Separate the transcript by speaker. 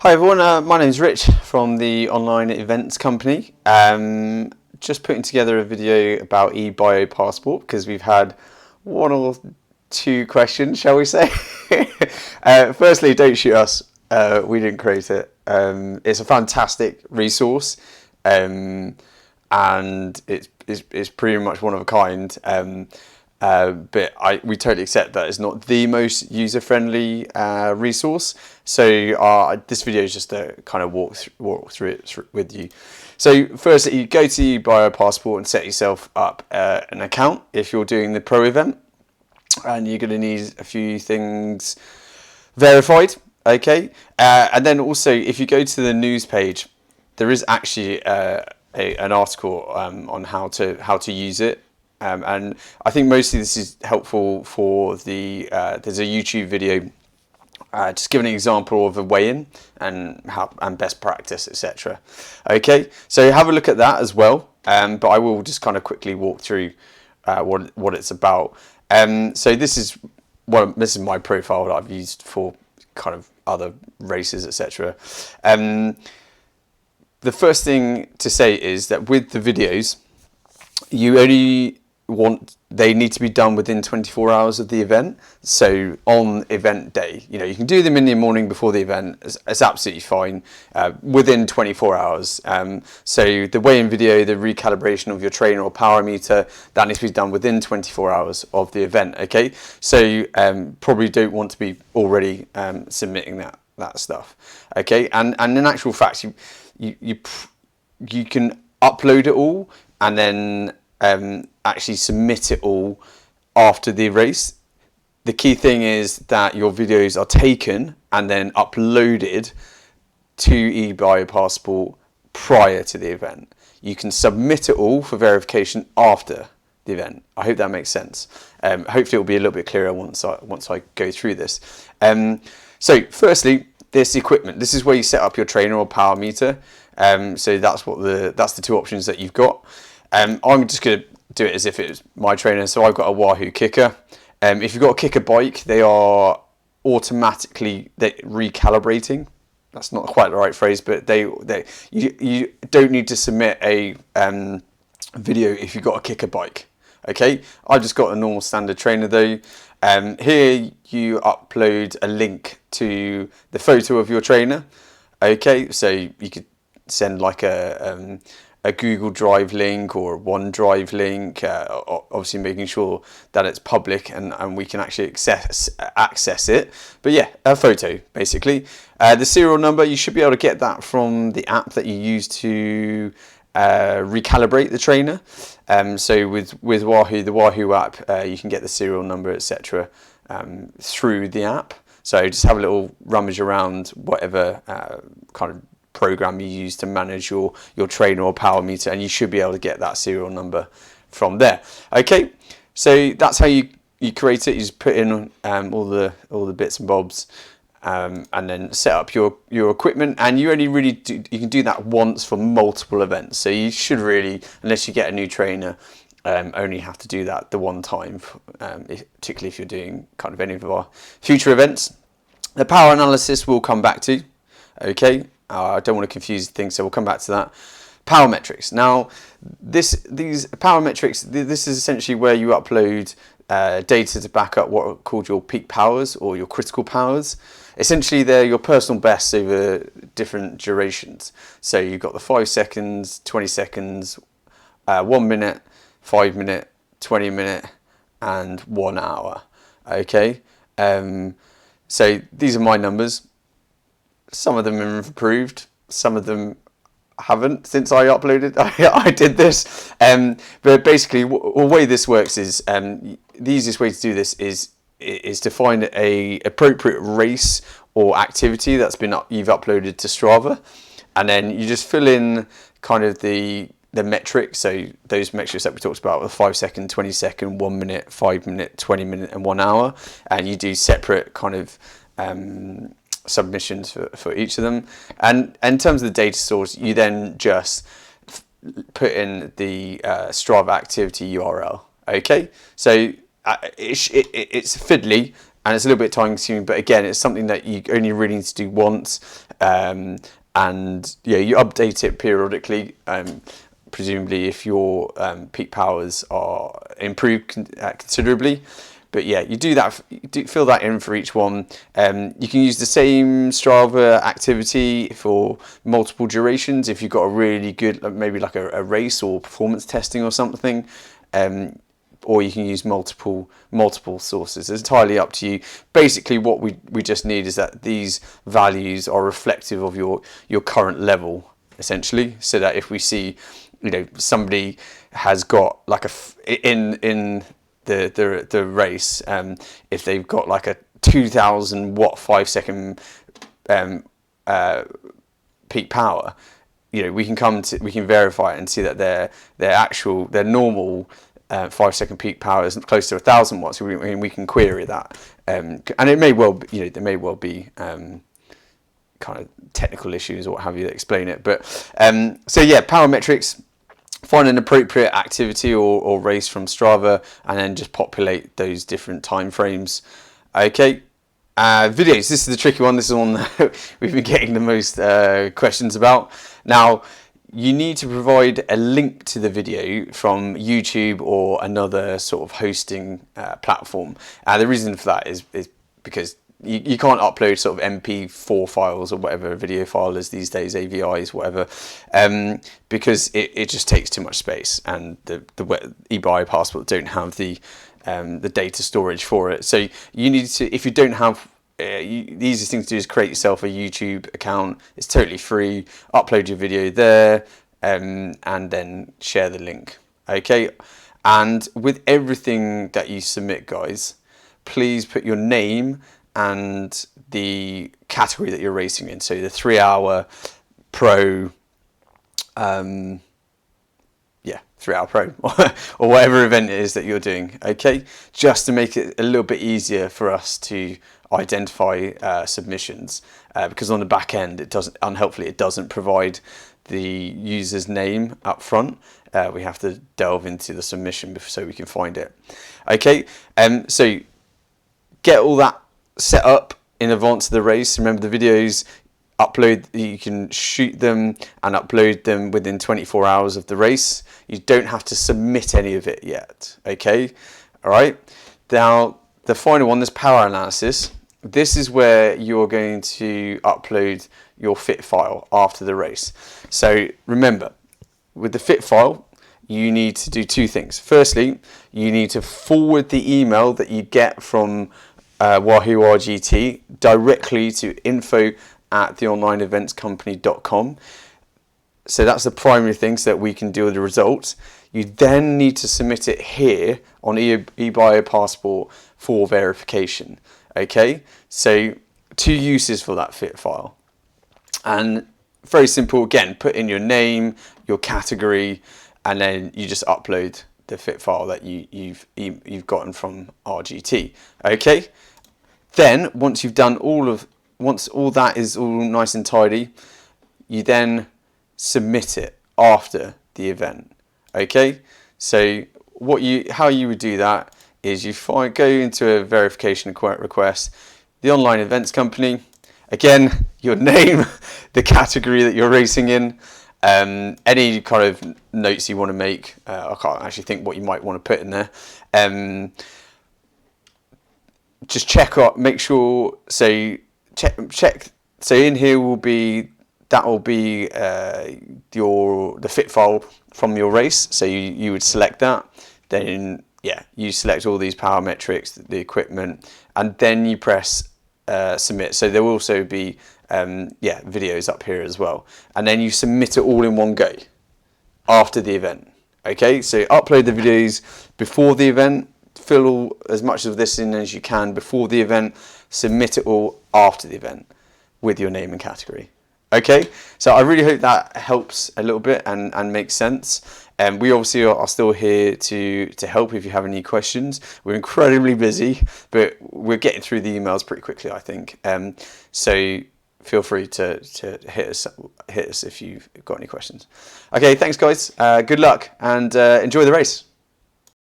Speaker 1: Hi everyone, my name is Rich from the online events company. Just putting together a video about eBioPassport because we've had one or two questions, shall we say. Firstly, don't shoot us. We didn't create it. It's a fantastic resource, and it's pretty much one of a kind. But we totally accept that it's not the most user-friendly resource. So this video is just to kind of walk through it with you. So firstly, you go to eBioPassport and set yourself up an account if you're doing the pro event, and you're going to need a few things verified. Okay, and then also if you go to the news page, there is actually an article on how to use it. And I think mostly this is helpful for there's a YouTube video just giving an example of a weigh-in and best practice, etc. Okay, so have a look at that as well. But I will just kind of quickly walk through what it's about. So this is my profile that I've used for kind of other races, etc. The first thing to say is that with the videos, they need to be done within 24 hours of the event. So on event day, you can do them in the morning before the event. It's absolutely fine. Within 24 hours. So the weigh-in video, the recalibration of your trainer or power meter, that needs to be done within 24 hours of the event. Okay, so probably don't want to be already submitting that stuff. Okay, and in actual fact, you can upload it all and then actually submit it all after the race. The key thing is that your videos are taken and then uploaded to eBioPassport prior to the event. You can submit it all for verification after the event. I hope that makes sense. Hopefully it will be a little bit clearer once I go through this. So firstly, this equipment. This is where you set up your trainer or power meter. So that's the two options that you've got. I'm just going to do it as if it was my trainer. So I've got a Wahoo kicker. If you've got a kicker bike, they are automatically recalibrating. That's not quite the right phrase, but you don't need to submit a video if you've got a kicker bike. Okay, I've just got a normal standard trainer though. Here you upload a link to the photo of your trainer. Okay, so you could send like a Google Drive link or a OneDrive link, obviously making sure that it's public and we can actually access it. But yeah, a photo basically. The serial number, you should be able to get that from the app that you use to recalibrate the trainer. So with Wahoo, the Wahoo app, you can get the serial number, etc. Through the app. So just have a little rummage around whatever kind of program you use to manage your trainer or power meter, and you should be able to get that serial number from there. Okay, so that's how you create it. You just put in all the bits and bobs, and then set up your equipment, and you only really you can do that once for multiple events. So you should really, unless you get a new trainer, only have to do that the one time, particularly if you're doing kind of any of our future events. The power analysis we'll come back to. Okay, I don't want to confuse things, so we'll come back to that. Power metrics. Now, these power metrics, this is essentially where you upload data to back up what are called your peak powers or your critical powers. Essentially, they're your personal bests over different durations. So you've got the 5 seconds, 20 seconds, 1 minute, 5 minute, 20 minute, and 1 hour. Okay, so these are my numbers. Some of them have improved, some of them haven't since I uploaded. I did this, but basically the way this works is the easiest way to do this is to find a appropriate race or activity that's you've uploaded to Strava, and then you just fill in kind of the metrics. So those metrics that we talked about, the 5 second, 20 second, 1 minute, 5 minute, 20 minute, and 1 hour, and you do separate kind of submissions for each of them. And in terms of the data source, you then just put in the Strava activity URL. Okay, so it's fiddly. and it's a little bit time consuming, but again, it's something that you only really need to do once, and yeah, you update it periodically. Presumably, if your peak powers are improved considerably. But yeah, you do that. You do fill that in for each one. You can use the same Strava activity for multiple durations if you've got a really good, maybe like a race or performance testing or something. Or you can use multiple sources. It's entirely up to you. Basically, what we just need is that these values are reflective of your current level, essentially. So that if we see, somebody has got like in the race, if they've got like a 2,000 watt 5-second peak power, we can verify it and see that their normal 5-second peak power is close to 1,000 watts. We can query that, and it may well be, there may well be kind of technical issues or what have you that explain it. But so yeah, power metrics. Find an appropriate activity or race from Strava, and then just populate those different time frames. Okay, videos. This is the tricky one. This is one that we've been getting the most questions about. Now, you need to provide a link to the video from YouTube or another sort of hosting platform. The reason for that is because you can't upload sort of MP4 files or whatever video file is these days, AVIs, whatever, because it just takes too much space, and the eBioPassport don't have the data storage for it. So you need to, if you don't have, the easiest thing to do is create yourself a YouTube account. It's totally free. Upload your video there, and then share the link. Okay, and with everything that you submit, guys, please put your name and the category that you're racing in. So the 3-hour pro, 3-hour pro or whatever event it is that you're doing. Okay, just to make it a little bit easier for us to identify submissions, because on the back end it doesn't provide the user's name up front. We have to delve into the submission so we can find it. Okay, so get all that set up in advance of the race. Remember, the videos you can shoot them and upload them within 24 hours of the race. You don't have to submit any of it yet. Okay, all right. Now the final one, this power analysis. This is where you're going to upload your fit file after the race. So remember, with the fit file, you need to do two things. Firstly, you need to forward the email that you get from Wahoo RGT directly to info@theonlineeventscompany.com. So that's the primary thing, so that we can deal with the results. You then need to submit it here on eBioPassport for verification. Okay, so 2 uses for that fit file, and very simple. Again, put in your name, your category, and then you just upload the fit file that you've gotten from RGT. Okay. Then once you've done once all that is all nice and tidy, you then submit it after the event. Okay, so how you would do that is you go into a verification request, the online events company, again your name, the category that you're racing in, any kind of notes you want to make. I can't actually think what you might want to put in there. Just check up, make sure. So check. So in here will be the fit file from your race. So you would select that. Then you select all these power metrics, the equipment, and then you press submit. So there will also be videos up here as well, and then you submit it all in one go after the event. Okay, so upload the videos before the event. Fill as much of this in as you can before the event, submit it all after the event with your name and category. Okay, so I really hope that helps a little bit and makes sense. We obviously are still here to help if you have any questions. We're incredibly busy, but we're getting through the emails pretty quickly, I think. So feel free to hit us if you've got any questions. Okay, thanks guys, good luck, and enjoy the race.